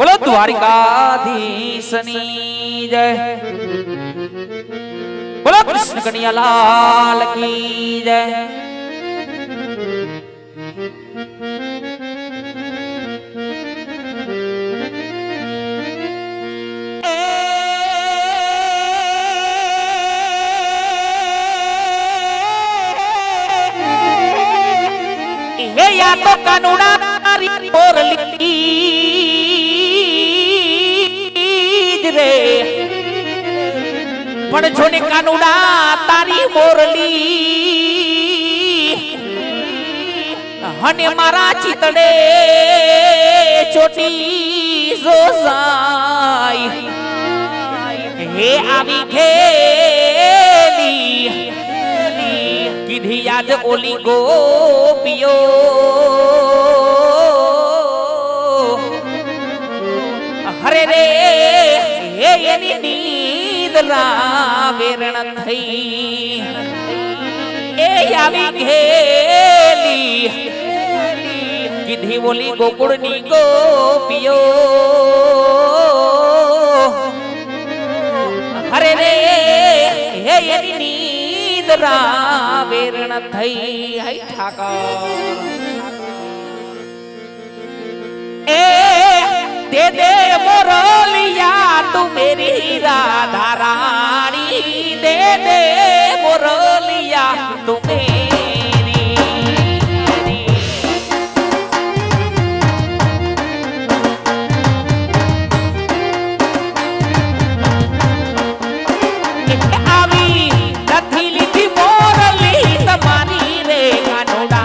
बोलो द्वारिकाधीशनी जय। बोलो कृष्ण कन्हैया लाल की जय। या तो कानूना मोरली रे पण छोने कानूना तारी मोरली हने मारा चितड़े छोटी जोसाई हे आवी खेली किधी याद ओली गोपियो हरे रे हे एनी नींद रावेरण थई ए आवी घेली किधी ओली गोकुळनी गोपियो हरे रे हे एनी नींद रावेरण थई हई ठाकर ए दे दे मोरलिया तू मेरी राधा रानी दे दे मोरलिया तू मेरी आवी नथी लीधी मोरली तमारी रे कानूड़ा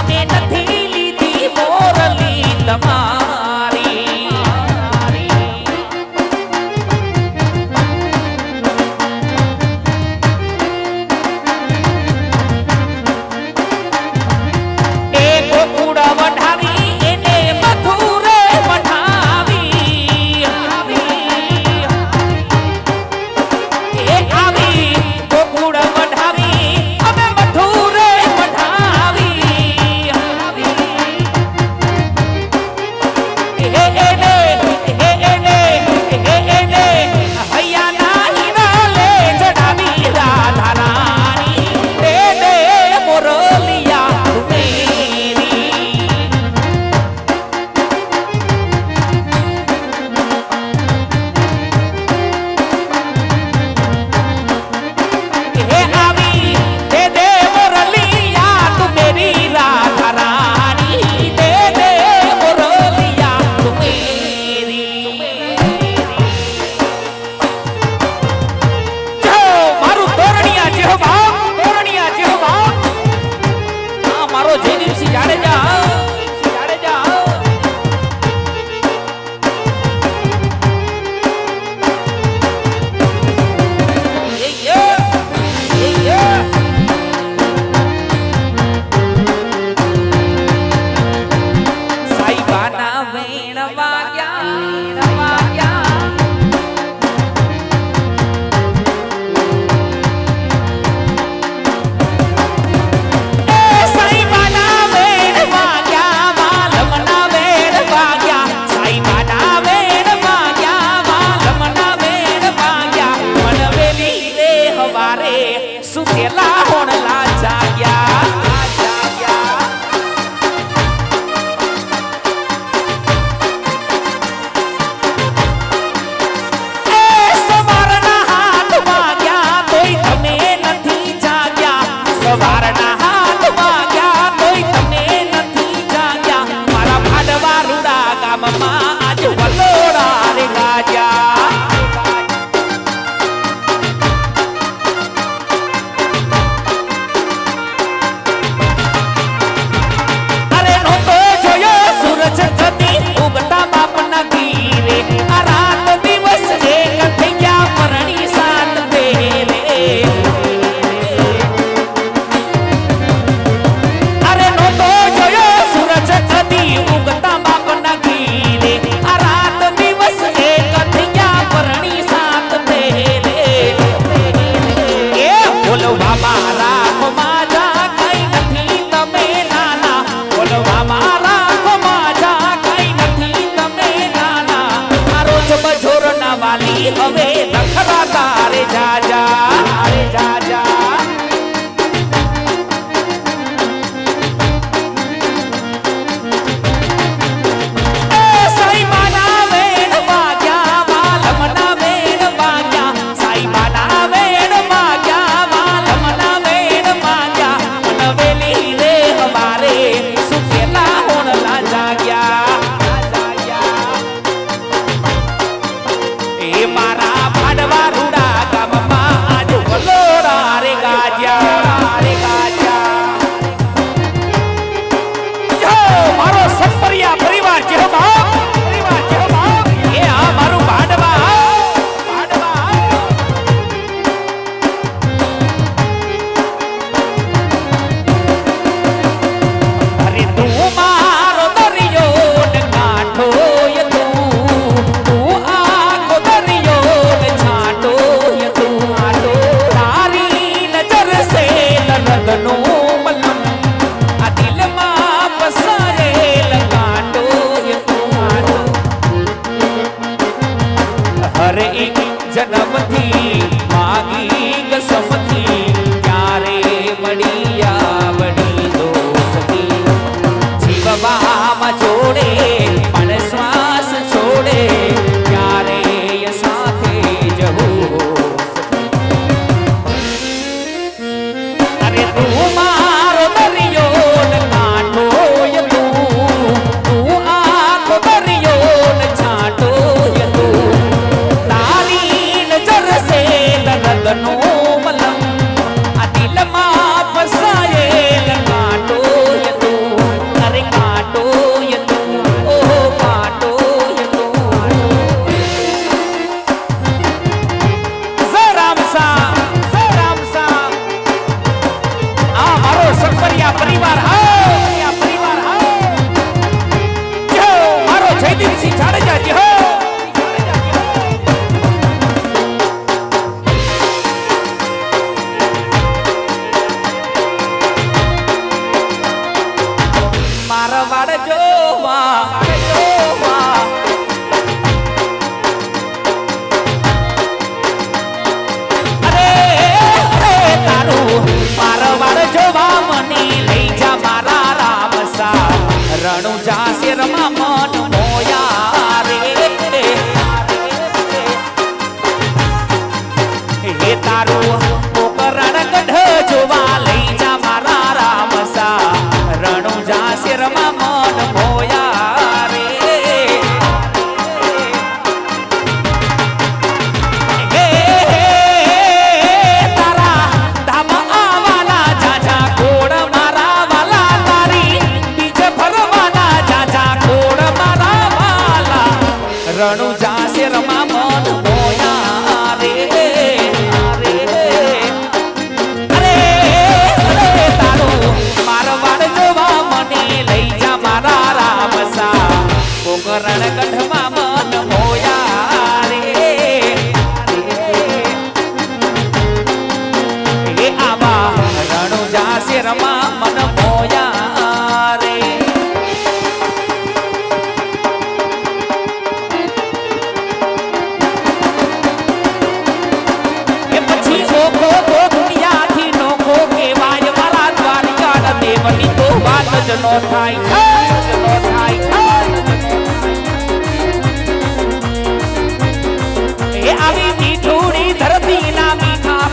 अमे नथी लीधी मोरली तमारी હવે નખરા તારે જાજા તારે જાજા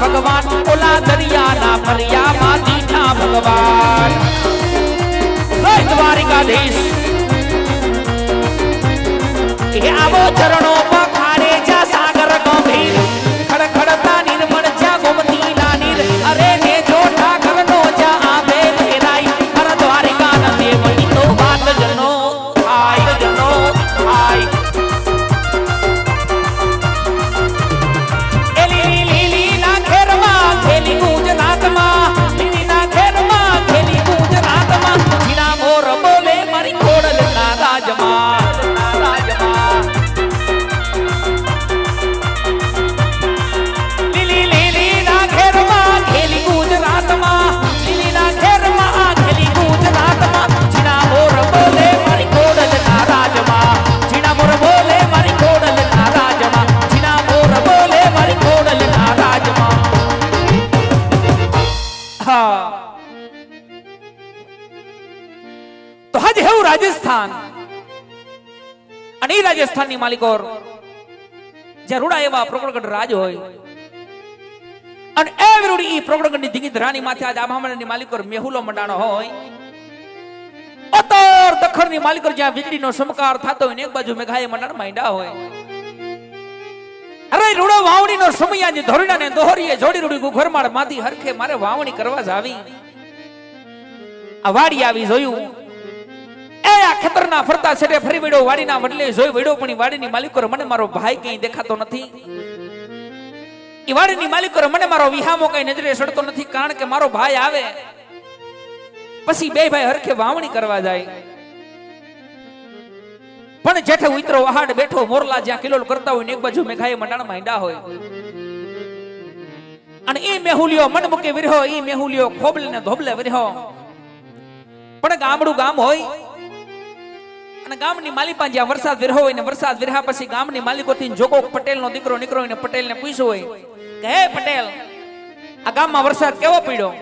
भगवान ओला दरिया ना परिया माती था भगवान द्वारिकाधीश ये आवो चरणों पखारे जा सागर गंभीर खड़खड़ता निर्मल जा गोमती नानीर अरे ने जो ठाकर नो जा आवे तेराई हर द्वारिका न देवनी तो बात जनो आई એવું રાજસ્થાન, અને એ રાજસ્થાનની માલિકોર જે રૂડા એવા પ્રગટગઢ રાજ હોય, અને એ રૂડી ઈ પ્રગટગઢની ધીંગી ધરાની માથે આજ આભામણની માલિકોર મેહુલો મંડાણો હોય. અતર દખણની માલિકોર જ્યાં વીજળીનો સમકાર થતો હોય ને એક બાજુ મેઘાએ મંડાણ માંડ્યા હોય. અરે રૂડો વાવણીનો સમય આજે ધોરણાને દોહરીએ જોડી રૂડી ઘરમાળ માંથી હરખે મારે વાવણી કરવા જ આવી. આ વાડી આવી જોયું, એ આ ખેતરના ફરતા છેડે ફરી વડ્યો, વાડીના વડલે જોઈ વડ્યો, પણ વાડીની માલિકોર મને મારો ભાઈ કઈ દેખાતો નથી. ઈ વાડીની માલિકોર મને મારો વિહામો કઈ નજરે સડતો નથી, કારણ કે મારો ભાઈ આવે પછી બે ભાઈ હરખે વાવણી કરવા જાય. પણ જેઠે ઉતરો વહાડ બેઠો મોરલા જ્યાં કિલોલ કરતા હોય ને એક બાજુ મેઘાએ મંડાણ માંડ્યા હોય. અને ઈ મેહુલિયો મન મૂકે વિરહો, ઈ મેહુલિયો ખોબલે ને ધોબલે વિરહો. પણ ગામડું ગામ હોય, અને ગામની માલિપા જ્યાં વરસાદ વિરહો હોય ને વરસાદ વિરહા પછી ગામની માલિકોથી જોકો પટેલનો દીકરો નીકળ્યો ને પટેલને પૂછ્યું હોય કે હે પટેલ, આ ગામમાં વરસાદ કેવો પડ્યો?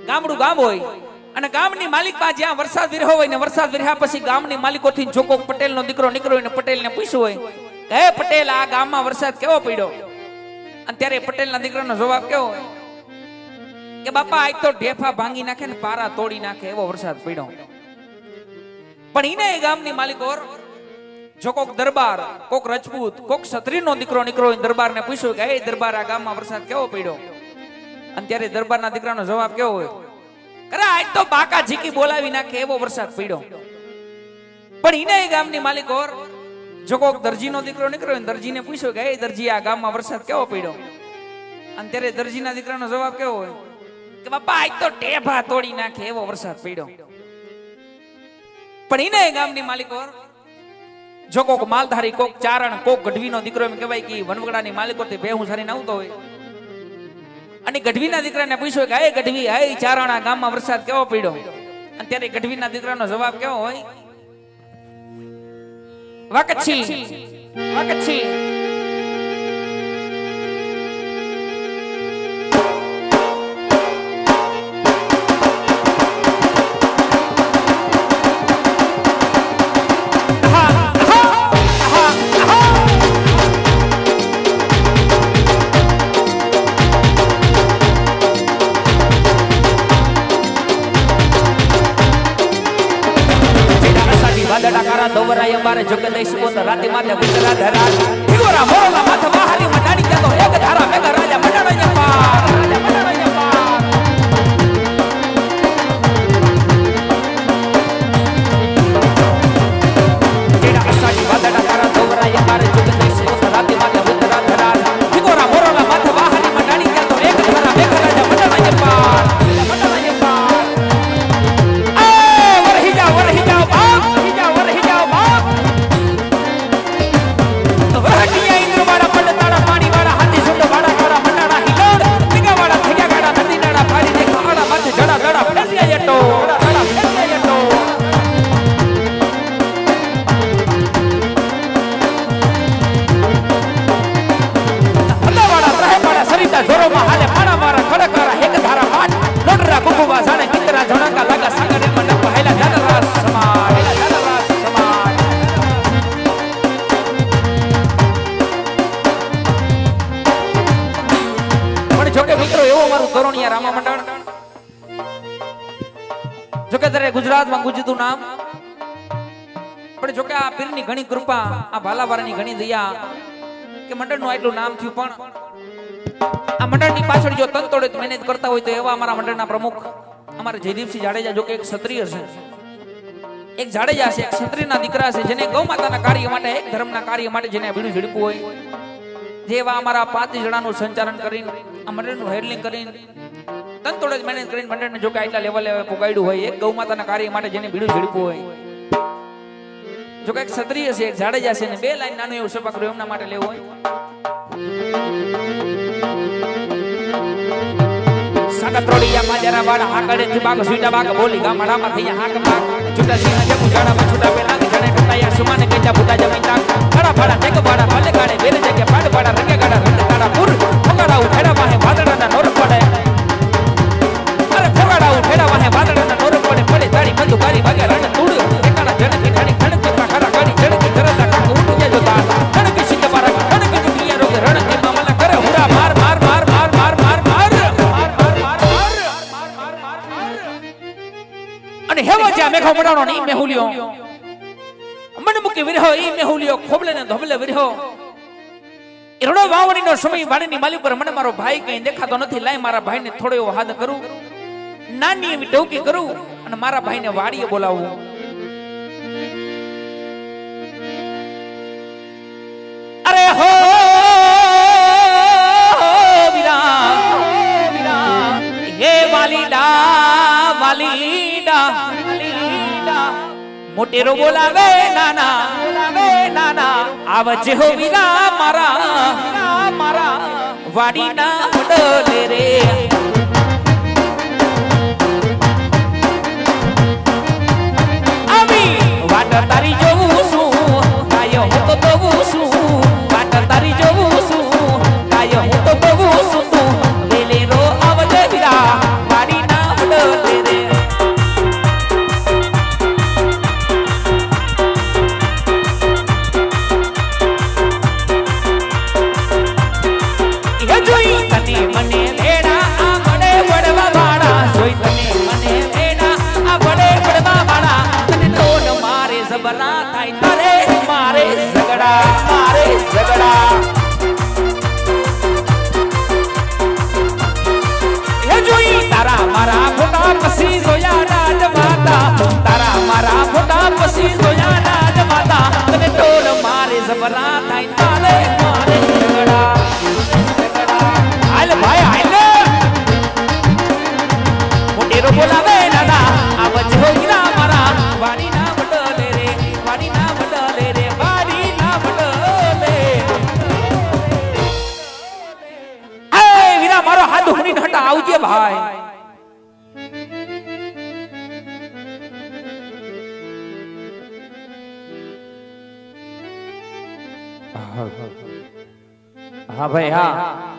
ગામડું ગામ હોય, અને ગામની માલિકા જ્યાં વરસાદ વિરહો હોય ને વરસાદ વિરહા પછી ગામની માલિકોથી જોકો પટેલનો દીકરો નીકળ્યો ને પટેલને પૂછ્યું હોય કે હે પટેલ, આ ગામમાં વરસાદ કેવો પડ્યો? અને ત્યારે પટેલના દીકરાનો જવાબ કેવો હોય કે બાપા આજ તો ઢેફા ભાંગી નાખે ને પારા તોડી નાખે એવો વરસાદ પડ્યો. પણ ઈને ગામની માલિકોર જો કોક દરબાર, કોક રજપૂત, કોક ક્ષત્રિયનો દીકરો નીકળ્યો દરબારને પૂછ્યું કે હે દરબાર, આ ગામમાં વરસાદ કેવો પડ્યો? અને ત્યારે દરબારના દીકરાનો જવાબ કેવો હોય? અરે આજ તો બાકા ઝીકી બોલાવી નાખે એવો વરસાદ પડ્યો. પણ ઈને ગામની માલિકોર જો કોક દરજીનો દીકરો નીકળ્યો દરજીને પૂછ્યું કે હે દરજી, આ ગામમાં વરસાદ કેવો પડ્યો? અને ત્યારે દરજીના દીકરાનો જવાબ કેવો હોય કે બાપા આજ તો ટેભા તોડી નાખે એવો વરસાદ પડ્યો. પણ ઈને ગામની માલિકોર જો કોક માલધારી, કોક ચારણ, કોક ગઢવીનો દીકરો એમ કહેવાય કે વનવગડાની માલિકો તે ભેહું સારીને આવતો હોય, અને ગઢવીના દીકરાને પૂછ્યું કે હે ગઢવી, હે ચારણા, ગામમાં વરસાદ કેવો પડ્યો? અને ત્યારે ગઢવીના દીકરાનો જવાબ કેવો હોય? વાકછી વાકછી દોવરાય અમારે જગ દઈશ કોત રાતે માથે વિચરા ધરા ફિગોરા મોરલા માથે વાહાલી મંડાણી જતો એક ધારા મેગા રાજા મંડાણો પાર, રાજા મંડાણો પાર. જેડા અસાડી વાદડા કારા દોવરાય અમારે જગ દઈશ કોત રાતે માથે વિચરા ધરા ફિગોરા મોરલા માથે વાહાલી મંડાણી જતો એક ધારા મેગા રાજા મંડાણો પાર, મંડાણો પાર. એ વરહી જાઓ બાપ, ગુજરાતમાં ગુજતું નામ, પણ જોકે આ પીરની ઘણી કૃપા, આ ભાલાવાળાની ઘણી દયા કે મંડળનું આટલું નામ થયું. પણ આ મંડળની પાછળ જો તનતોડે મહેનત કરતા હોય તો એવા અમારા મંડળના પ્રમુખ અમારે જયદીપસિંહ જાડેજા, જોકે એક ક્ષત્રિય છે, એક જાડેજા છે, એક ક્ષત્રિયના દીકરા છે, જેને ગૌ માતાના કાર્ય માટે, એક ધર્મના કાર્ય માટે જેને બીડું ઝડપવું હોય, જેવા અમારા 5 જણાનું સંચાલન કરીને આ મંડળનું હેન્ડલિંગ કરીને તનતોડ જ મહેનત કરીને મંડળને જો કે આટલા લેવલે પહોંચાડ્યું હોય, એક ગૌ માતાના કાર્ય માટે જેને બીડું ઝડપવું હોય, જો કે એક ક્ષત્રિય છે, એક જાડેજા છે, ને 2 લાઈન નાનું એવું સભાગૃહ એમના માટે લેવું હોય. સાગત્રોડિયા માજરા વાડા હાકડે થી બાગ સુઈટા બાગ બોલી ગામડામાં થઈ હાક બાગ છૂટા સીના જમુ જાડામાં છૂટા પેલા જણે ટુટાયા સુમાને કેજા ફૂટા જમીતા ખડા ફાડા ટેક બાડા પાલે ગાડે બેરે જગ્યા પાડ બાડા રંગે ગાડા રંગ તાડા પુર ફગાડા ઉઠેડા વાહે વાદળાના નોર પડે, અરે ફગાડા ઉઠેડા વાહે વાદળાના નોર પડે, પડે તારી બંદુ કારી ભાગે રણ તૂડ વડાણો ની મેહુલિયો મન મુકી વિરહો ઈ મેહુલિયો ખોબલે ને ધોબલે વિરહો એરડો વાવણી નો સમય વાડીની માલી પર મને મારો ભાઈ કઈ દેખાતો નથી લાય મારા ભાઈને થોડો એવો હાથ કરું નાની એવી ડોકી કરું અને મારા ભાઈને વાડીએ બોલાવું અરે હો હે વાલીડા મોટેરો બોલાવે નાના આવજે હો વીરા મારા વાડીના વડલે રે આવી વાટ તારી જોઉં છું કાયો હું તો જોઉં છું વાટ તારી જોઉં છું કાયો હું તો જોઉં છું તું વેલે રો આવજે વીરા વાડીના વડલે રે બોલાવે નાના આવજ હો વીરા મારા વાડીના વડલે રે વાડીના વડલે રે વાડીના વડલે એ વીરા મારો હાથ હુની હટા આવજે ભાઈ હા ભાઈ હા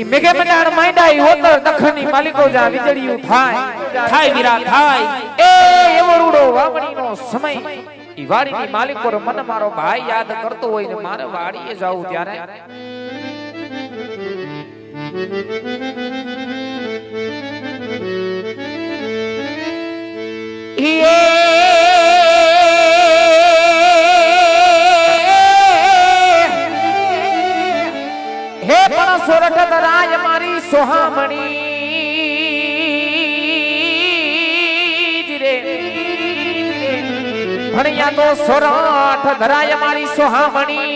મેઘે મનાણ માંડાઈ ઓતર દખની માલિકો જા વીજળીયું થાય વીરા થાય એ એવો રૂડો વાવણીનો સમય ઈ વાડીની માલિકો મન મારો ભાઈ યાદ કરતો હોય ને મારે વાડીએ જાવું ત્યારે સોરઠ ધરાય મારી સોહામણી રે ભણ્યા તો સોરઠ ધરાય મારી સોહામણી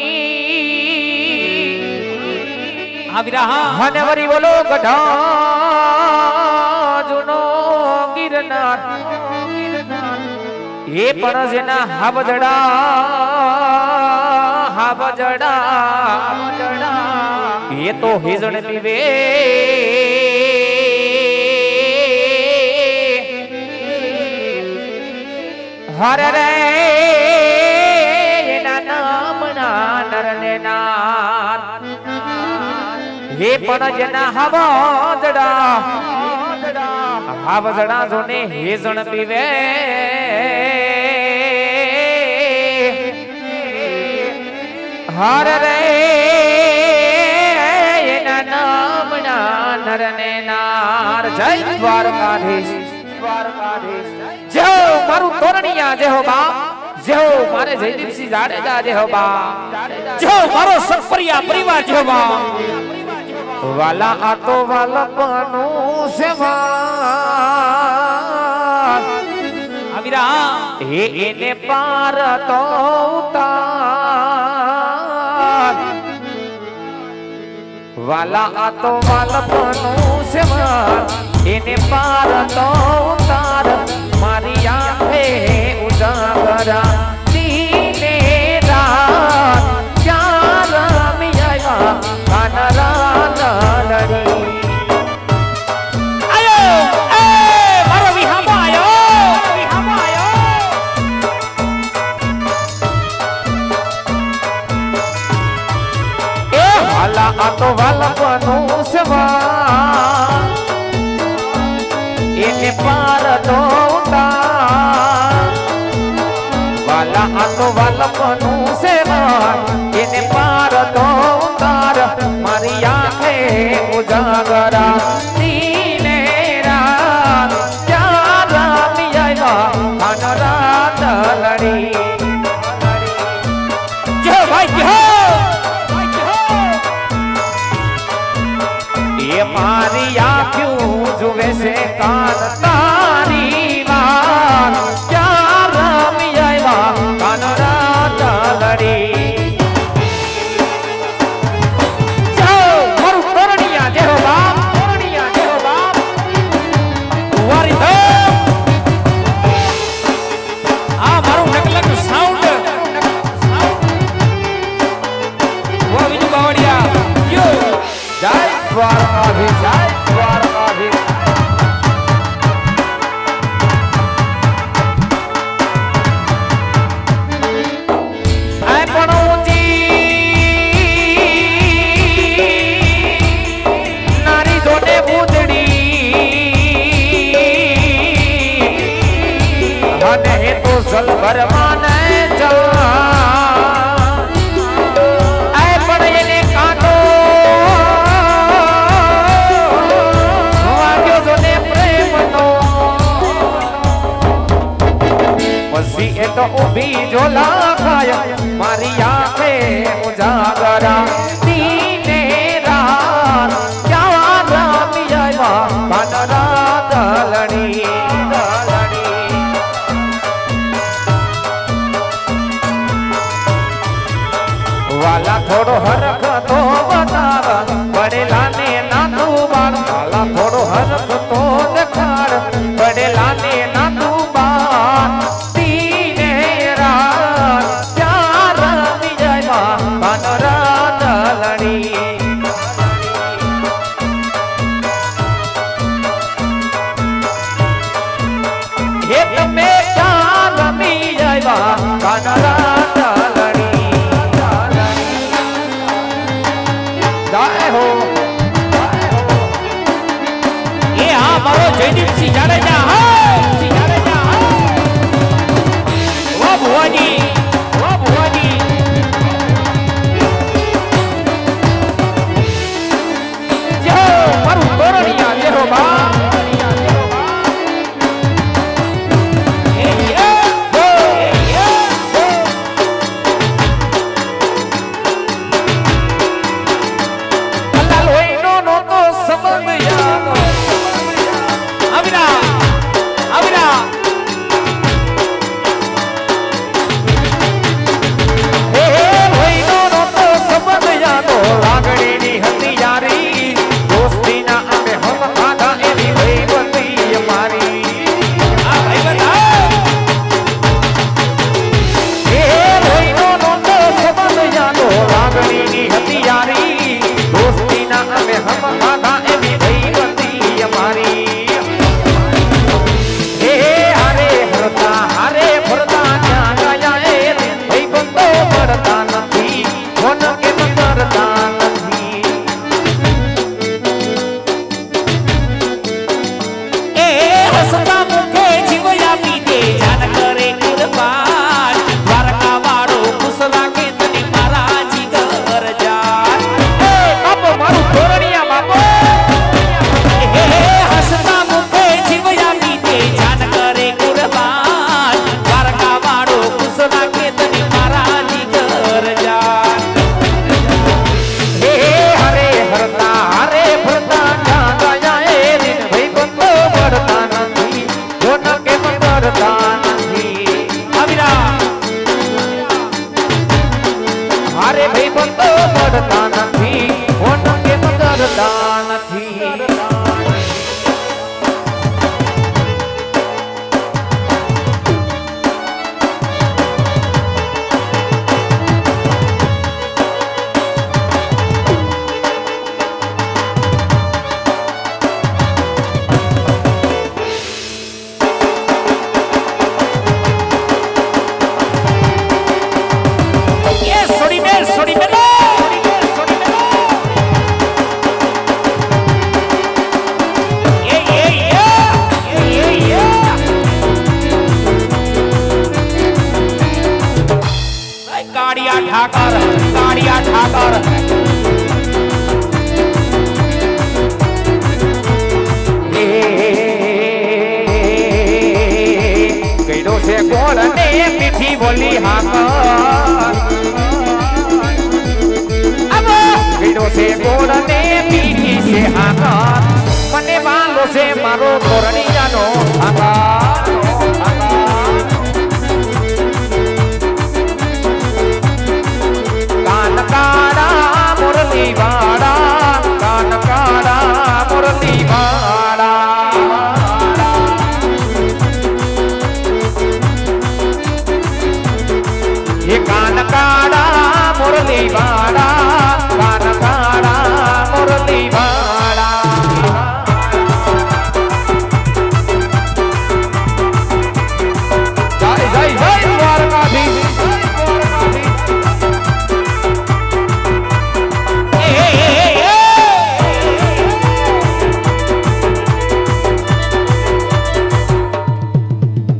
આવીરા હને વરી બોલો ગઢા જુનો ગિરનાર એ પણ જેના હાવજડા ये तो हिजण पीवे हर रे नाम नर ने नार हे पण जना हावजड़ा जोने हिजण पीवे हर रे નરને નાર જય દ્વારકાધીશ જય મારું તોરણિયા જય હો બા જય મારે જયદીપસિંહ જાડેજા જય હો બા જય મારો સફરિયા પરિવાર જય હો બા વાલા આ તો વાલપનું સેવા આવીરા હે એને પાર તો ઉતાર વાલા આ તો વાલપનું સેવા એને પાર તો ઉતાર મારી આંખે ઉજાગરા દીને રાત ક્યાં રમી આવ્યા કાનરા લડી આયો એ મારો વિહામો આયો એ વાલા આ તો વાલપનું સેવા એને પાર તો ઉતાર વાલા આ તો વાલપનું સેવા એને પાર તો ઉતાર મારી આંખે ઉજાગરા દીને રાત ક્યાં પાનરાત લડી જો ભાઈ જો એ મારી આંખ્યું જુએ છે કાન તારી વાત ક્યાં રમી આવ્યા પાનરાત લડી ઉભી ઝોલા ખાય મારી આંખે ઉજાગરા દીને રાત ક્યાં રમી આવ્યા પાનરાત લડી વાલા થોડો હરખ તો બતાવ પડેલા ને નાનું બાળ વાલા થોડો હરખ તો દેખાડ પડેલા ને નાનું બાળ જયદીપસિંહ જાડેજા વાહ ભુવાજી વાહ ભુવાજી જય મારું તોરણિયા જય હો બા કાળિયા ઠાકર કઈડો છે ગોળ ને મીઠી બોલી હાકર પીડો છે ગોળ ને મીઠી છે હાકર મને વાલો છે મારો તોરણિયાનો હાકર કાન કાળા મુરલી વાળા કાન કાળા મુરલી વાળા ये कान काड़ा मुरली वाड़ा कान काड़ा मुरली वाड़ा जय जय जय द्वारकाधीश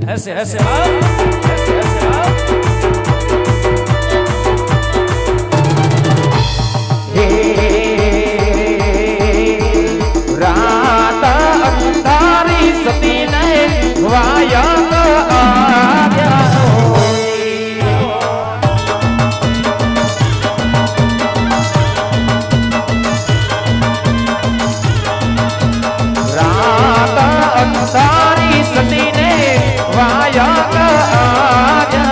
ऐसे ऐसे ऐसे ऐसे रात अंधारी सती ने वायक आज्ञा रात अंधारी सती ने वायक आज्ञा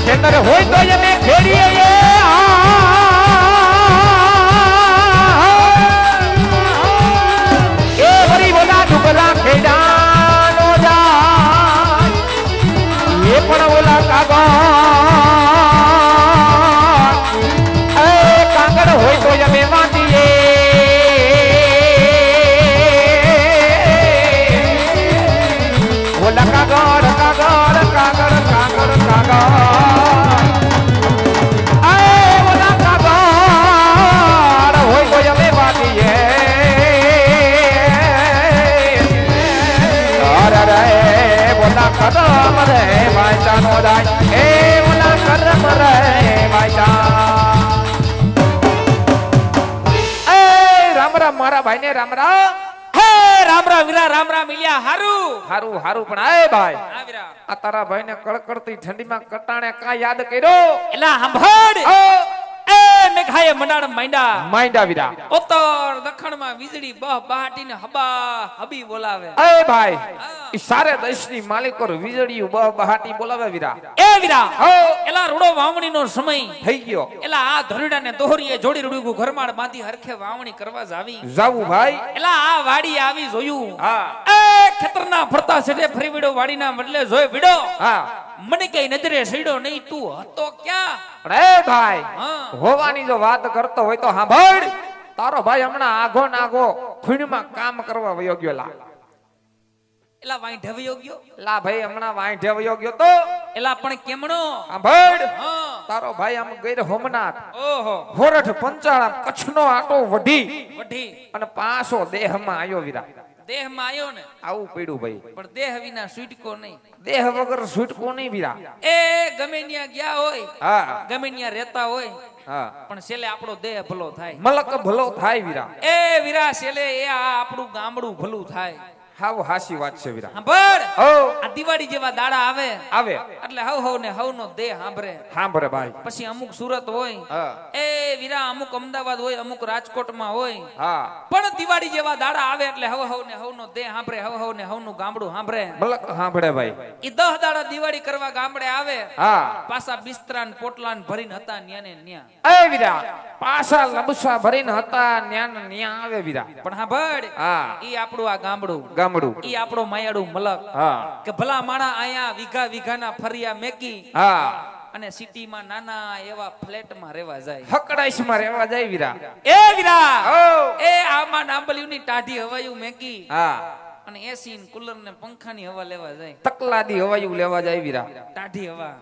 खेतर हो तो ये में खेड़िए ये वरी बोला डुबला खेड़ा नो जा ये पण बोला कागा ए कागड़ हो तो ये में मांदिए बोला कागड़ कागड़ कागड़ कागड़ कागड़ करम रे भाईचा नो जाय ए बोला करम रे भाईचा ए राम राम मारा भाई ने राम राम हे राम राम वीरा राम राम मिल्या हारू हारू हारू पण ए भाई હા વીરા आ तारा भाई ने कड़कड़ती ठंडी में कटाणे का याद कर्यो એલા સાંભળ એ મેઘાએ મંડાણ માંડ્યા माइंडा वीरा ઉત્તર દક્ષિણ માં વીજળી બહ બહાટીને હબા હબી બોલાવે ए भाई ई सारे देश ની માલિકો વીજળી બહ બહાટી બોલાવે વીરા એ વીરા એલા રૂડો વાવણી નો સમય થઈ ગયો એલા આ ધરડા ને દોહરીએ જોડી રૂડું ઘરમાળ બાંધી હરખે વાવણી કરવા જાવી જાવું ભાઈ એલા આ વાડી આવી જોયું હા એ ખેતરના ફરતા સેડે ફરી વિડો વાડીના બદલે જોય વિડો હા મને કઈ નજરે સડ્યો નહીં તું હતો ક્યાં પણ એ ભાઈ હા હોવાની જો વાત કરતો હોય તો સાંભળ તારો ભાઈ હમણાં આઘો નાગો ખૂણમાં કામ કરવા વયો ગયો લા એલા વાઈ ઢવ્યો ગયો લા ભાઈ હમણાં વાંઢે વયો ગયો તો એલા પણ કેમણો સાંભળ હા તારો ભાઈ આમ ગઈર હોમનાથ ઓહો હોરઠ પંચાળા કચ્છનો આટો વઢી વઢી અને પાછો દેહમાં આયો વીરા દેહમાં આવ્યો ને આવું પડ્યું ભાઈ પણ દેહ વિના છૂટકો નહીં દેહ વગર છૂટકો નહીં વીરા એ ગમે ત્યાં ગયા હોય હા ગમે ત્યાં રહેતા હોય હા પણ છેલ્લે આપણો દેહ ભલો થાય મલક ભલો થાય વીરા એ વીરા છેલ્લે એ આ આપણું ગામડું ભલું થાય હાવ હાસી વાત છે વીરા સાંભળ ઓ આ દિવાળી જેવા દાડા આવે આવે એટલે હવ ને હવ નો દેહ સાંભળે સાંભળે ભાઈ પછી અમુક સુરત હોય હા એ વીરા અમુક અમદાવાદ હોય અમુક રાજકોટમાં હોય હા પણ દિવાળી જેવા દાડા આવે એટલે હવ ને હવ નો દેહ સાંભળે હવ ને હવ નું ગામડું સાંભળે મલક સાંભળે ભાઈ ઈ 10 દાડા દિવાળી કરવા ગામડે આવે હા પાછા બિસ્તરા ને પોટલા ને ભરીને હતા ન્યા ને ન્યા એ વીરા પાછા લબસા ભરીને હતા ન્યા ન્યા આવે વીરા પણ સાંભળ હા ઈ આપણું આ ગામડું ગામડું ઈ આપણો માયાડું મલક હા કે ભલા માણા આયા વીઘા વીઘાના ફરિયા મેકી હા અને સિટીમાં નાના એવા ફ્લેટમાં રહેવા જાય. હકડાઈશમાં રહેવા જાય વીરા. એ વીરા, ઓ એ આમાં ડાંબલિયુંની ટાઢી હવાયું મેકી હા અને એસી ને કુલર ને પંખાની હવા લેવા જાય. તકલાદી હવાયું લેવા જાય વીરા. ટાઢી હવા.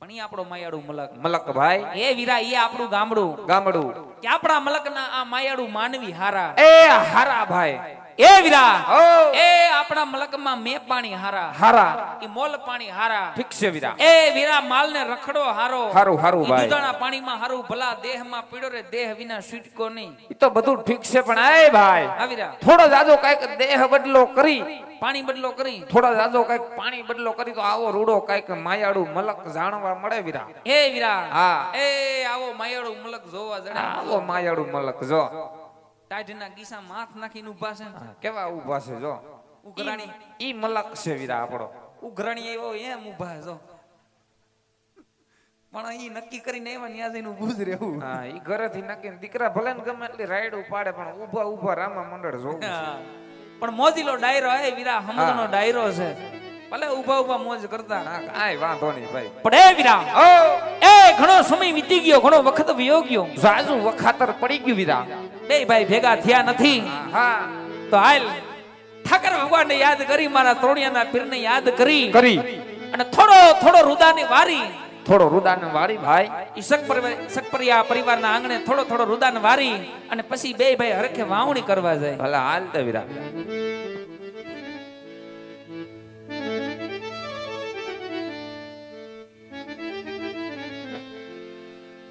પણ ઈ આપણો માયાળું મલક. મલક ભાઈ એ વીરા, એ આપણું ગામડું. ગામડું કે આપણા મલકના આ માયાળું માનવી હારા. એ હારા ભાઈ. એ વીરા, ઓ એ આપણા મલકમાં મે પાણી હારા. હારા ઈ મોલ પાણી હારા. ઠીક છે વીરા. એ વીરા, માલને રખડો હારો. હારું હારું ઈ ભાઈ. દૂધાણા પાણીમાં હારું, ભલા દેહમાં પીડો રે દેહ વિના છૂટકો નહીં. ઈ તો બધું ઠીક છે પણ એ ભાઈ હા વીરા, થોડો જાજો કઈક દેહ બદલો કરી, પાણી બદલો કરી. થોડા જાજો કઈક પાણી બદલો કરી તો આવો રૂડો કઈક માયાળું મલક જાણવા મળે વીરા. એ વીરા, હા. એ આવો માયાળું મલક જોવા જડે. આવો માયાળું મલક જો ટાઢના ગીસામાં હાથ નાખીને ઊભા છે. કેવા ઊભા છે જો. ઉઘરાણી, ઈ મલક છે વીરા આપણો. ઉઘરાણી એવો એમ ઊભા જો. પણ ઈ નક્કી કરીને એવા ન્યા જઈને ઊભું જ રહેવું. હા ઈ ઘરેથી નાખીને દીકરા ભલે ને ગમે એટલી રાઈડ ઉપાડે પણ ઊભા ઊભા રામા મંડળ જોવું. હા. પણ મોજીલો ડાયરો એ વીરા, હમદનો ડાયરો છે. ભલે ઊભા ઊભા મોજ કરતા. હા કાંઈ વાંધો નહીં ભાઈ. પણ એ વીરા, ઓ એ ઘણો સમય વીતી ગયો, ઘણો વખત વયો ગયો. જાજુ વખાતર પડી ગયું વીરા. બે ભાઈ ભેગા થયા નથી. હા તો હાલ ઠાકર ભગવાનને યાદ કરી, મારા તોણિયાના પીરને યાદ કરી અને થોડો થોડો રુદાની વારી, થોડો રુદાન વાળી ભાઈ. ઈ સકપરિયા પરિવારના આંગણે થોડો થોડો રુદાન વારી અને પછી બે ભાઈ હરખે વાવણી કરવા જાય. ભલા હાલ તો વીરા.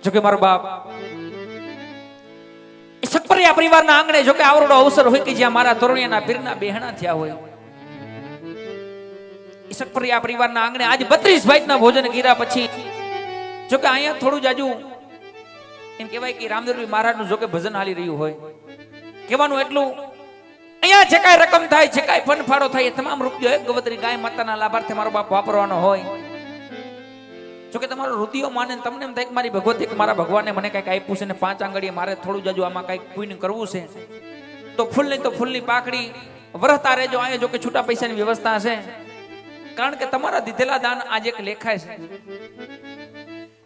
જોકે મારો બાપ સકપરિયા પરિવારના આંગણે જોકે આવડો અવસર હોય કે જ્યાં મારા તોરણિયાના પીરના બેહણા થયા હોય. સકપરિયા પરિવારના આંગણે આજ 32 ભાઈના ભોજન કર્યા પછી જોકે અહીંયા થોડું જાજુ એમ કહેવાય કે રામદેવજી મહારાજનું જોકે ભજન હાલી રહ્યું હોય. કહેવાનું એટલું, અહીંયા જે કાંઈ રકમ થાય, જે કાંઈ ફંડફાળો થાય એ તમામ રૂપિયો એક ગવત્રી ગાય માતાના લાભાર્થે મારો બાપ વાપરવાનો હોય. જોકે તમારો રુધિયો માને તમને એમ થાય કે મારી ભગવતી કે મારા ભગવાને મને કંઈક આપ્યું છે ને 5 આંગળીએ મારે થોડું જાજુ આમાં કંઈક પુણ્ય કરવું છે, તો ફૂલની પાકડી વરસતા રહેજો. અહીંયા જોકે છૂટા પૈસાની વ્યવસ્થા છે, કારણ કે તમારા દીધેલા દાન આજે એક લેખાય છે.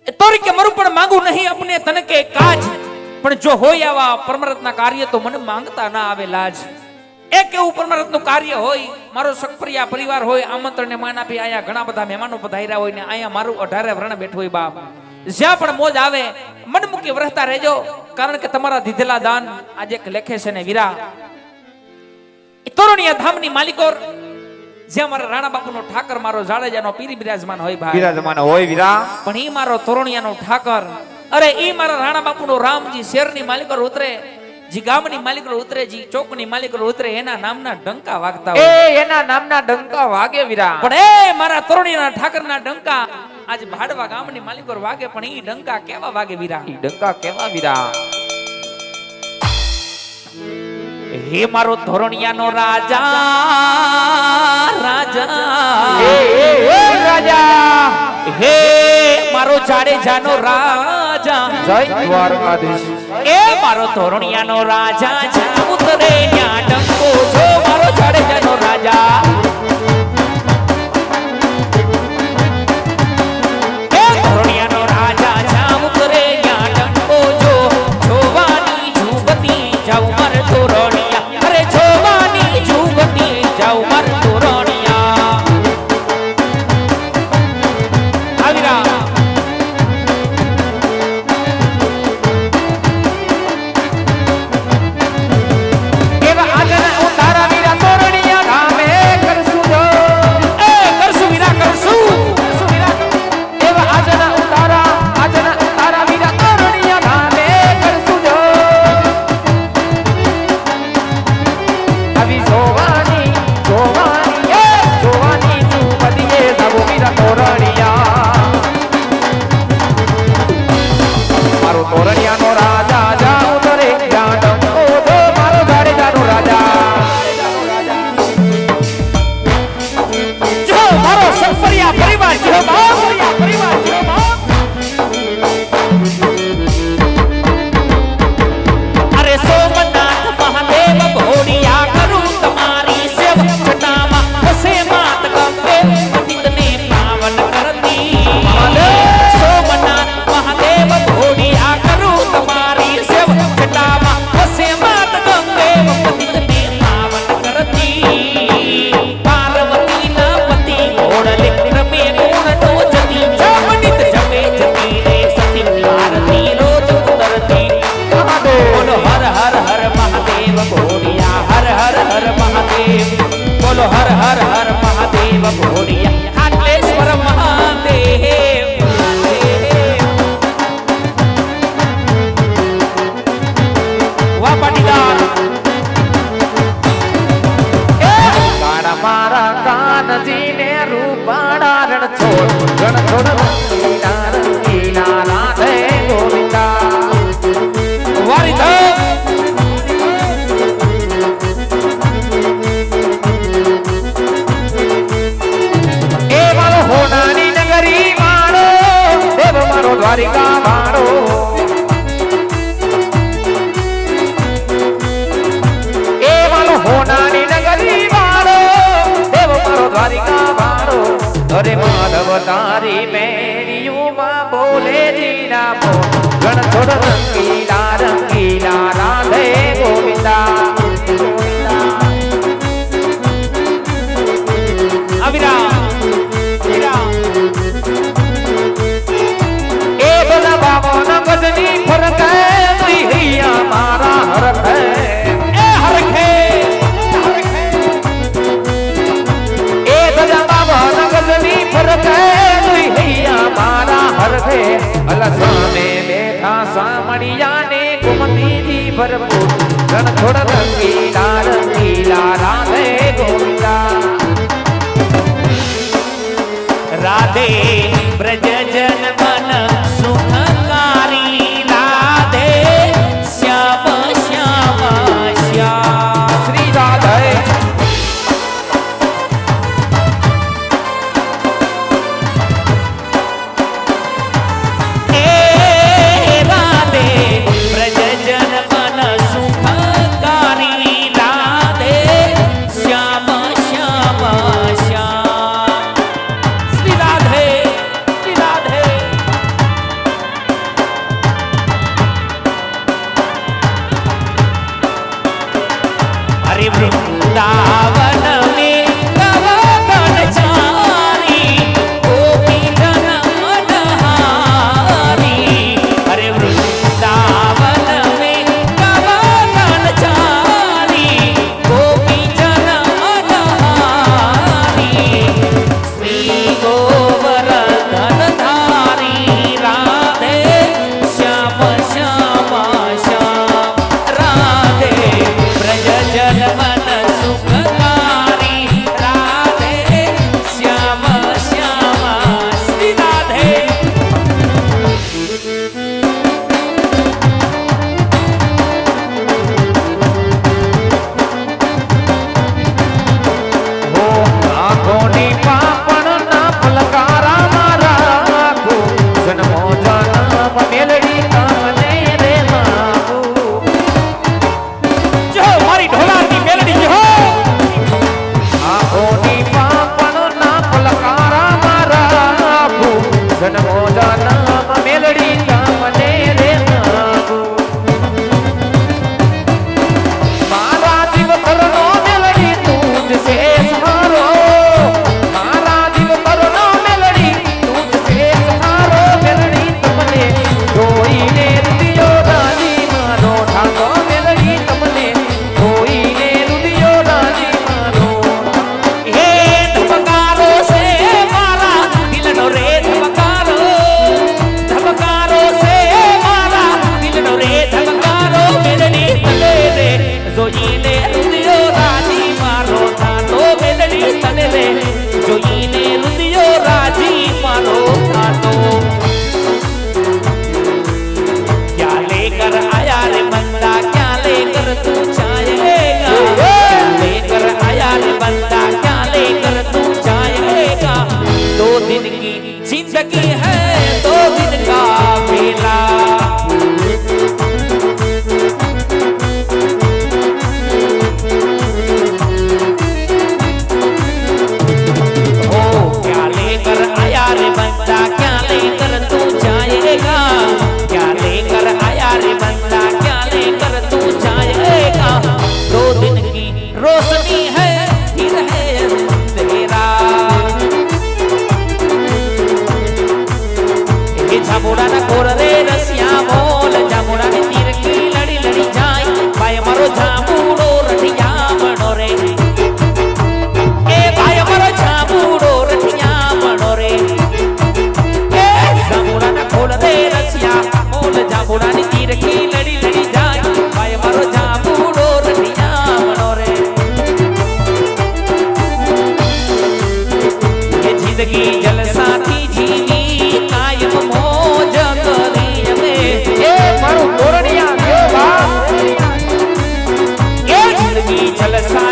એ તોરી કે મારું પણ માંગુ નહીં અપને તને કે કાજ, પણ જો હોય આવા પરમરતના કાર્ય તો મને માંગતા ના આવે લાજ. એક એવું પરમરતનું કાર્ય હોય, મારો સકપરિયા પરિવાર હોય, આમંત્રણને માન આપી અહીંયા ઘણા બધા મહેમાનો પધાર્યા હોય ને અહીંયા મારું 18 વ્રણ બેઠું હોય બાપ. જ્યાં પણ મોજ આવે મન મૂકી વરસતા રહેજો, કારણ કે તમારા દીધેલા દાન આજે એક લેખે છે ને વીરા. તોરણિયા ધામની માલિકો જ્યાં મારા રાણા બાપુનો ઠાકર મારો જાડેજાનો પીરી બિરાજમાન હોય ભાઈ, બિરાજમાન હોય વીરા. પણ ઈ મારો તોરણિયાનો ઠાકર, અરે ઈ મારા રાણા બાપુનો રામજી શેરની માલિકો ઉતરે, જી ગામની માલિકો ઉતરે, જી ચોકની માલિકો ઉતરે, એના નામના ડંકા વાગતા હોય. એના નામના ડંકા વાગે વીરા. પણ એ મારા તોરણિયાના ઠાકરના ડંકા આજ ભાડવા ગામની માલિકો વાગે, પણ ઈ ડંકા કેવા વાગે વીરા? ઈ ડંકા કેવા વીરા? હે મારો ધોરણિયાનો રાજા, રાજા રાજા, હે મારો જાડેજાનો રાજા, જય દ્વારકાધીશ. એ મારો ધોરણિયાનો રાજા, જ્યાં ઉતરે ત્યાં ડંકો જો મારો જાડેજાનો રાજા. એ ધોરણિયાનો રાજા, જ્યાં ઉતરે ત્યાં ડંકો જો, જોવાની જુગતી જાઉં મારે તોરણિયા, અરે જોવાની જુગતી જાઉં મારે તોરણિયા. આવીરા અરે સોમનાથ મહાદેવ ભોળિયા કરું તમારા भोरिया हर हर हर महादेव बोलो हर हर हर महादेव भोरिया खाटलेश्वर महादेव वाह पाटीदार काड़ा मारा कान जी ने रूपाड़ा रण छोड़ रंगीला रंगीला राधे गोविंदा वारी होनानी नगरी मारो देव मारो द्वारिका मारो ए मारो होनानी नगरी मारो देव मारो द्वारिका मारो अरे माधव तारी मेरियों मां बोले जीना बो गण छोड़ रंगीला रंगीला राधे गोविंदा अविराम गजनी फरक है तुई हैया मारा हरख है ए हरख है ए गजा बाबा न गजनी फरक है तुई हैया मारा हरख है अलसा में बैठा सामड़िया ने घुमती जी भरपूर रण छोड़ रंगीला रंगीला राधे गोविंदा राधे ब्रज जन मन सुखकारी राधे श्याम श्याम श्याम श्री राधे राधे ब्रज जन मन सुखकारी राधे श्याम श्याम श्याम श्री राधे हरि वृंदावन में कवन चारी गोपी जन मनहारी हरि वृंदावन में कवन चारी गोपी जन मनहारी श्री गोवर्धन धारी राधे श्याम श्याम श्याम राधे ब्रज जन मन सुखकारी राधे श्याम श्याम श्री राधे ओ आंखोनी पापण ना पलकारा मारा को जन्मो जन्म मेलड़ी कामने रे मागू जो मारी ढोलार की मेलडी जो आंखोनी पापण ना पलकारा मारा को जन्मो जन्म मेलड़ी कामने रे मागू मारा जीव करनो मेलड़ी तुझसे सहारो मारा जीव करनो मेलड़ी तुझसे सहारो मेलड़ी तुमने कोई ने रुदियो राजी मारो ठाको मेलड़ी तुमने कोई ने रुदियो राजी मारो हे धबकारो से मारा दिलनो रे धबकारो से मारा दिलनो रे धबकारो मेलडी तले रे जोईने रुदियो राजी मारो थातो मेलडी तले रे जोईने रुदियो राजी मारो थातो क्या लेकर आया रे बंदा क्या लेकर तू जाएगा क्या लेकर आया रे बंदा क्या लेकर तू जाएगा 2 दिन की जिंदगी है 2 दिन का मेला ओ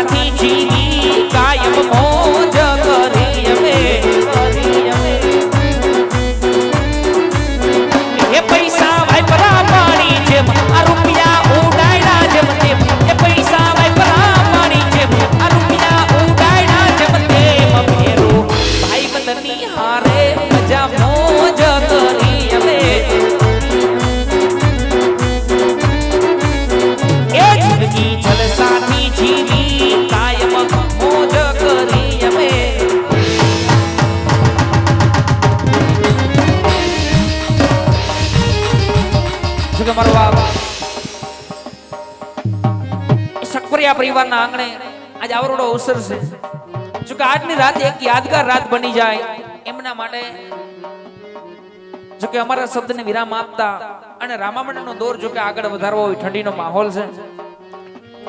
સાથી જીવી કાયમ મોજ કરી અમે એ પૈસા વાપરા પાણી જેમ આ રૂપિયા ઉડાડ્યા જેમ તેમ એ પૈસા વાપરા પાણી જેમ આ રૂપિયા ઉડાડ્યા જેમ તેમ ભેરું ભાઈ બંધની હારે મજા મોજ કરી અમે એ જિંદગી જલસાથી જીવી કાયમ મોજ કરી અમે જો કે મારો બાપ સકપરિયા પરિવારના આંગણે આજ આવરોડો અવસર છે જો કે આજની રાત એક યાદગાર રાત બની જાય એમના માટે જો કે અમારા શબ્દને વિરામ આપતા અને રામામંડળનો દોર જો કે આગળ વધારવો હોય ઠંડીનો માહોલ છે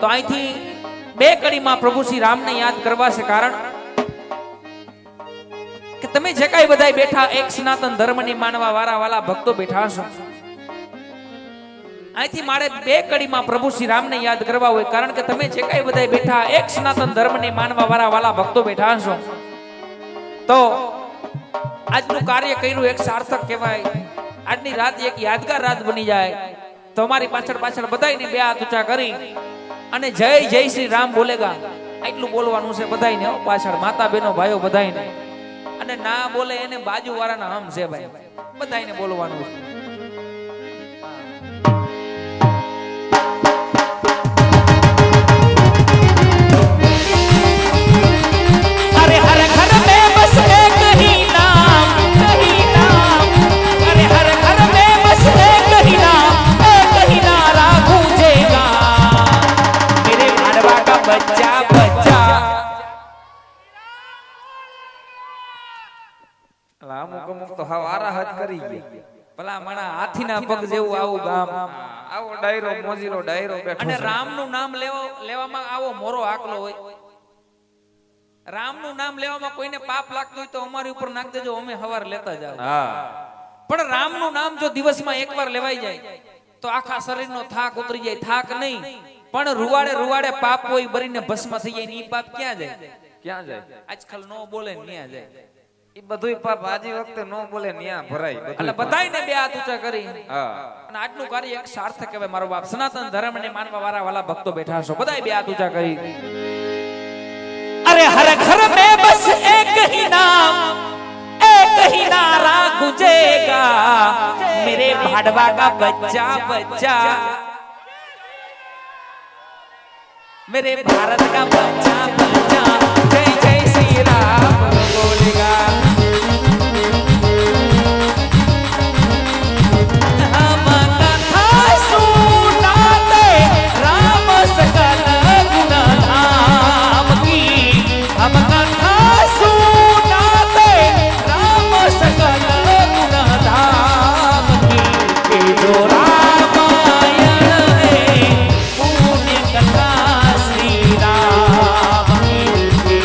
તો અહીંથી બે કડીમાં પ્રભુ શ્રી રામને યાદ કરવા છે કારણ કે તમે જે કાંઈ બધાય બેઠા એક સનાતન ધર્મની માનવા વાળા વાલા ભક્તો બેઠા છો અહીંથી મારે બે કડીમાં પ્રભુ શ્રી રામને યાદ કરવા હોય કારણ કે તમે જે કાંઈ બધાય બેઠા એક સનાતન ધર્મની માનવા વાળા વાલા ભક્તો બેઠા છો તો આજનું કાર્ય કર્યું એક સાર્થક કહેવાય આજની રાત એક યાદગાર રાત બની જાય તો અમારી પાછળ પાછળ બધાયને બે હાથ ઊંચા કરી અને જય જય શ્રી રામ બોલેગા એટલું બોલવાનું છે બધાયને પાછળ માતા બહેનો ભાઈઓ બધાયને અને ના બોલે એને બાજુ વાળાના હમ છે ભાઈ બધાયને બોલવાનું છે अरे हर घर में बस एक ही नाम अरे हर घर में बस एक ही नारा गूंजेगा मेरे मारवा का बच्चा बच्चा અમુક અમુક તો હવારા હજ કરી ગયા ભલા માણા હાથીના પગ જેવું આવું ગામ આવો ડાયરો મોજીલો ડાયરો બેઠો અને છે. રામનું નામ લેવામાં આવો મોરો આકલો હોય રામનું નામ લેવામાં કોઈને પાપ લાગતું હોય તો અમારી ઉપર નાખ દેજો અમે હવાર લેતા જાવ હા પણ રામનું નામ જો દિવસમાં એકવાર લેવાઈ જાય તો આખા શરીરનો થાક ઉતરી જાય થાક નહીં પણ રૂવાડે રૂવાડે પાપ હોય બરીને ભસ્મ થઈ જાય ને ઈ પાપ ક્યાં જાય ક્યાં જાય આજકાલ નો બોલે ને ન્યા જાય એ બધુંય પાપ આજી વખતે નો બોલે ન્યા ભરાય બધુંય એટલે બધાયને બે હાથ ઊંચા કરી હા અને આજનું કાર્ય એક સાર્થક કહેવાય મારો બાપ સનાતન ધર્મને માનવા વાળા વાલા ભક્તો બેઠા છો બધાય બે હાથ ઊંચા કરી अरे हर घर में बस एक ही नारा गूंजेगा मेरे भाड़वा का बच्चा बच्चा मेरे भारत का बच्चा बच्चा जय जय श्री राम बोलेगा हम कथा सुनाते राम सकल गुण धाम की हम कथा सुनाते राम सकल गुण धाम की जो रामायण है पुण्य कथा श्री राम की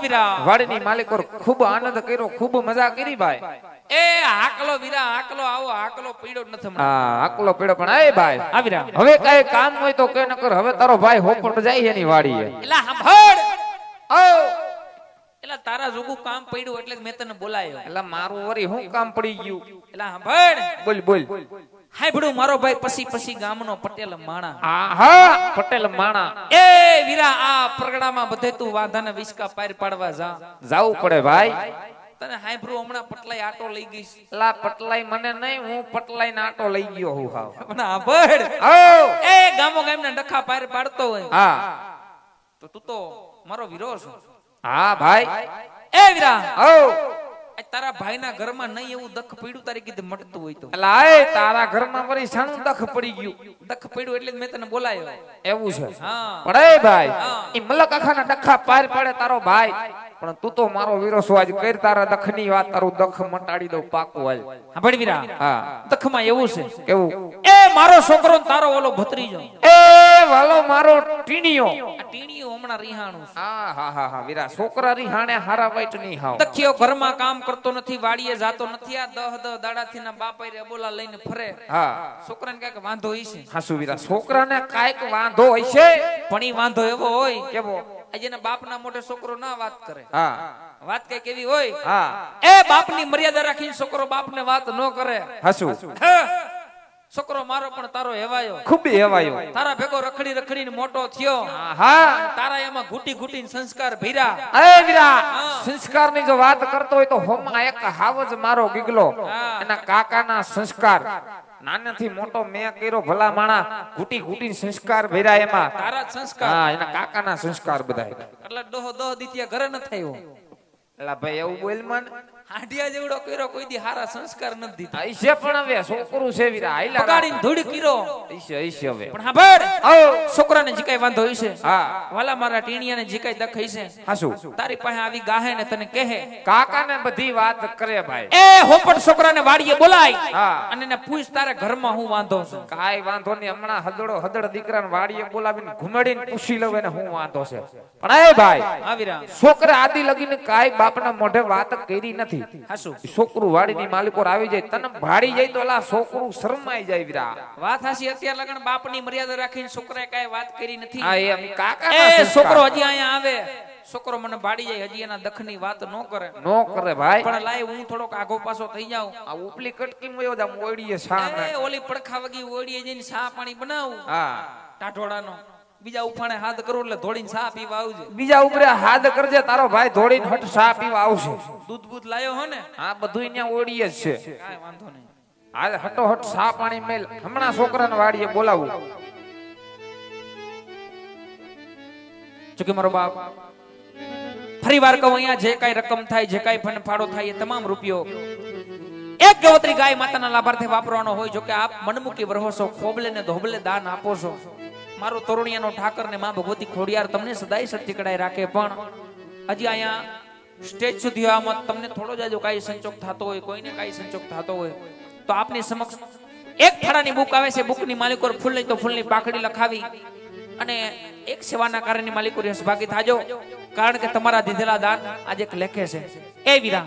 વીરા વાડીની માલિકો ખૂબ આનંદ કર્યો, ખૂબ મજા કરી ભાઈ. એ હાકલો વીરા હાકલો, આવો હાકલો પીડો જ નથી હમણાં. હા આકલો પીડો પણ એ ભાઈ હા વીરા હવે કઈ કામ હોય તો કે નકર હવે તારો ભાઈ હોપટ જાય એની વાડીએ. એલા સાંભળ, ઓ એલા તારા જોગું કામ પડ્યું એટલે મેં તને બોલાયો. એટલે મારું વરી હું કામ પડી ગયું? એલા સાંભળ, બોલ બોલ. હાય ભડું મારો ભાઈ પછી ગામનો પટેલ માણા. હા પટેલ માણા. એ વીરા આ પ્રગડામાં બધે તું વાંધાને વિસ્કા પાર પાડવા જા. જાવું પડે ભાઈ. તને હાય ભડું હમણાં પટલાઈ આટો લઈ ગઈશ. લા પટલાઈ મને નહીં, હું પટલાઈ ના આટો લઈ ગયો હું. હાવ પણ સાંભળ, ઓ એ ગામો ગામના ડખા પાર પાડતો હોય હા તો તું તો મારો વીરો છો. હા ભાઈ. એ વીરા ઓ તારા ભાઈના ઘરમાં નહીં એવું દખ પડ્યું તારી કીધે મટતું હોય તો? એટલે આય તારા ઘરમાં વળી શાનું દખ પડી ગયું? દખ પડ્યું એટલે જ મેં તને બોલાયો. એવું છે? હા પણ એ ભાઈ હા. ઈ મલક આખાના ડખા પાર પાડે તારો ભાઈ, પણ તું તો મારો વીરો છો. આજ કર તારા દખની વાત, તારું દખ મટાડી દઉં પાકું. હાલ સાંભળ વીરા, હા દખમાં એવું છે કેવું? એ મારો છોકરો ને તારો ઓલો ભત્રીજો, એ વાલો મારો ટીણીયો. આ ટીણીયું હમણાં રિહાણું છે. હા હા હા હા વીરા છોકરા રી હાણે હારા વાઈટ નહીં હાવ. દખિયો ઘરમાં કામ કરતો નથી, વાડીએ જાતો નથી. આ 10 દાડાથી ના બાપા રે બોલા લઈને ફરે. હા છોકરાને કઈક વાંધો હશે. હાસુ વીરા છોકરાને કાઈક વાંધો હશે. પણ ઈ વાંધો એવો હોય કેવો? આજે એના બાપના મોઢે છોકરો ના વાત કરે. હા વાત કઈ કેવી હોય? હા એ બાપની મર્યાદા રાખીને છોકરો બાપને વાત ન કરે. હાસુ છોકરો મારો પણ તારો હેવાયો, ખૂબ હેવાયો. તારા ભેગો રખડી રખડીને મોટો થયો. હા તારા એમાં ઘૂટી ઘૂટીને સંસ્કાર ભર્યા. અરે વીરા સંસ્કારની જો વાત કરતો હોય તો હોમાં એક હાવજ મારો ગીગલો, એના કાકાના સંસ્કાર નાનેથી મોટો મેં કર્યો. ભલા માણા ઘૂટી ઘૂટીને સંસ્કાર ભર્યા એમાં. તારા જ સંસ્કાર. હા એના કાકાના સંસ્કાર બધાય. એટલે દહ દીતિયા ઘરે ન થયો. એલા ભાઈ એવું બોલ મન. હાંડિયા જેવડો કર્યો કોઈ દી હારા સંસ્કાર નથી દીધા. આઈશે પણ હવે છોકરું છે વીરા આઈલા બગાડીને ધૂળ કર્યો. આઈશે હવે. પણ સાંભળ, ઓ છોકરાને જે કાઈ વાંધો હશે, હા વાલા મારા ટીણિયાને જે કાઈ દખ હશે, હાસુ તારી પાસે આવી ગાહે ને તને કહે. કાકાને બધી વાત કરે ભાઈ. એ હોપટ છોકરાને વાડીએ બોલાય હા અને એને પૂછ તારે ઘરમાં હું વાંધો છે. કાઈ વાંધો નહીં, હમણાં હદડ દીકરાને વાડીએ બોલાવીને ઘુમાડીને પૂછી લઉં એને હું વાંધો છે. પણ એ ભાઈ આવીરા છોકરા આદિ લગીને કાઈ બાપના મોઢે વાત કરી નથી. હાસુ છોકરું વાડીની માલિકો આવી જાય તને ભાડી જાય તો લા છોકરું શરમાઈ જાય વીરા. વાત હાસી. અત્યાર લગન બાપની મર્યાદા રાખીને છોકરાએ કાઈ વાત કરી નથી. હા એ અમે કાકા એ છોકરો હજી અહીંયા આવે, છોકરો મને ભાડી જાય, હજી એના દખની વાત ન કરે. નો કરે ભાઈ. પણ લાય હું થોડોક આગો પાછો થઈ જાઉં. આ ઉપલી કટકી મોયો જા મોડીએ શા એ ઓલી પડખા વગી ઓડીએ જઈને ચા પાણી બનાવું. હા ટાઢોડાનો બીજા ઉફાણે હાથ કરું એટલે ધોડીને ચા પીવા આવજે. બીજા ઉપરે હાથ કરજે, તારો ભાઈ ધોડીને હટ સા પીવા આવશે. દૂધ બૂધ લાયો હો ને? હા બધું અહીંયા ઓડીએ જ છે. કાંઈ વાંધો નહીં. હાલ હટો હટ સા પાણી મેલ. હમણાં છોકરાને વાડીએ બોલાવું. જોકે મારો બાપ ફરી વાર કહું, અહીંયા જે કાંઈ રકમ થાય, જે કાંઈ ફાળો થાય એ તમામ રૂપિયો એક ગવત્રી ગાય માતાના લાભાર્થે વાપરવાનો હોય. જો કે આપ મનમુકી વરહો છો, ખોબલે ને ધોબલે દાન આપો છો. મારો તોરણિયાનો ઠાકર ને માં ભગવતી ખોડિયાર તમને સદાય સત્ય કડાઈ રાખે. પણ હજી અહીંયા સ્ટેજ સુધી આમાં તમને થોડો જ જો કાંઈ સંચોક થતો હોય, કોઈને કાંઈ સંચોક થતો હોય તો આપની સમક્ષ એક ફળાની બુક આવે છે. બુકની માલિકો ફૂલ નહીં તો ફૂલની પાકડી લખાવી અને એક સેવાના કાર્યની માલિકો સહભાગી થાજો. કારણ કે તમારા દીધેલા દાન આજે એક લેખે છે. એ વીરા